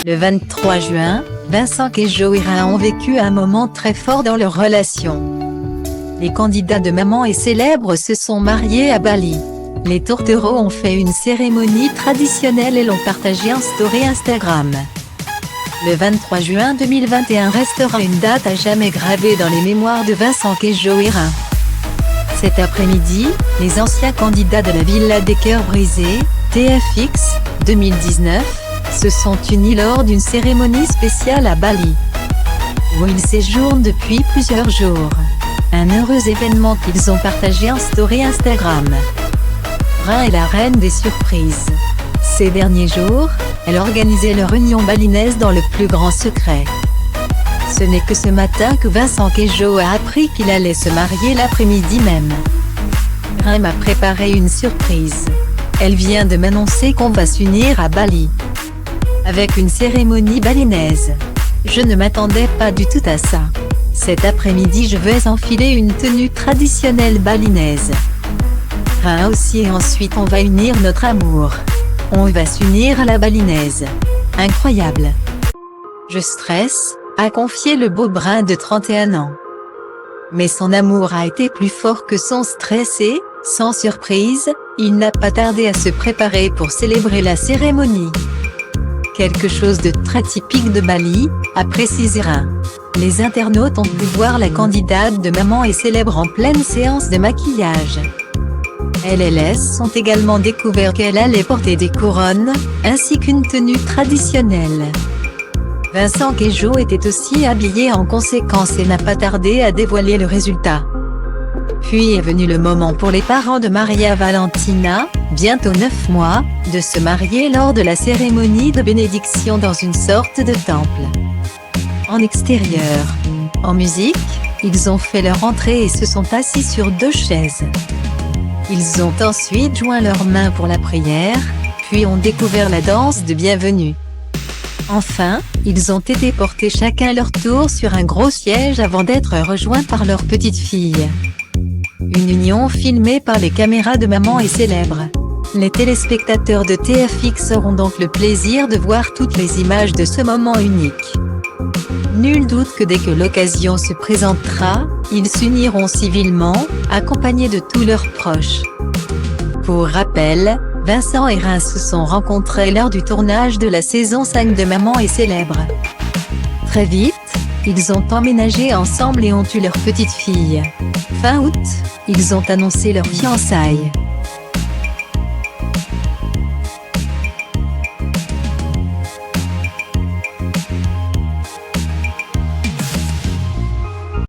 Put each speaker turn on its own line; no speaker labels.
Le 23 juin, Vincent et Jo Hérin ont vécu un moment très fort dans leur relation. Les candidats de Maman est célèbre se sont mariés à Bali. Les tourtereaux ont fait une cérémonie traditionnelle et l'ont partagé en story Instagram. Le 23 juin 2021 restera une date à jamais gravée dans les mémoires de Vincent et Jo Hérin. Cet après-midi, les anciens candidats de la Villa des Cœurs Brisés, TFX, 2019, se sont unis lors d'une cérémonie spéciale à Bali, où ils séjournent depuis plusieurs jours. Un heureux événement qu'ils ont partagé en story Instagram. Hérin est la reine des surprises. Ces derniers jours, elle organisait leur union balinaise dans le plus grand secret. Ce n'est que ce matin que Vincent et Jo a appris qu'il allait se marier l'après-midi même. Hérin m'a préparé une surprise. Elle vient de m'annoncer qu'on va s'unir à Bali, avec une cérémonie balinaise. Je ne m'attendais pas du tout à ça. Cet après-midi je vais enfiler une tenue traditionnelle balinaise. Hérin aussi, et ensuite on va unir notre amour. On va s'unir à la balinaise. Incroyable. Je stresse, a confié le beau brun de 31 ans. Mais son amour a été plus fort que son stress et, sans surprise, il n'a pas tardé à se préparer pour célébrer la cérémonie. Quelque chose de très typique de Bali, a précisé Hérin. Les internautes ont pu voir la candidate de Maman est célèbre en pleine séance de maquillage. LLS ont également découvert qu'elle allait porter des couronnes, ainsi qu'une tenue traditionnelle. Vincent et Jo étaient aussi habillés en conséquence et n'a pas tardé à dévoiler le résultat. Puis est venu le moment pour les parents de Maria Valentina, bientôt 9 mois, de se marier lors de la cérémonie de bénédiction dans une sorte de temple. En extérieur. En musique, ils ont fait leur entrée et se sont assis sur 2 chaises. Ils ont ensuite joint leurs mains pour la prière, puis ont découvert la danse de bienvenue. Enfin, ils ont été portés chacun leur tour sur un gros siège avant d'être rejoints par leur petite fille. Une union filmée par les caméras de Maman est célèbre. Les téléspectateurs de TFX auront donc le plaisir de voir toutes les images de ce moment unique. Nul doute que dès que l'occasion se présentera, ils s'uniront civilement, accompagnés de tous leurs proches. Pour rappel, Vincent et Hérin se sont rencontrés lors du tournage de la saison 5 de Maman est célèbre. Très vite, ils ont emménagé ensemble et ont eu leur petite fille. Fin août, ils ont annoncé leur fiançailles.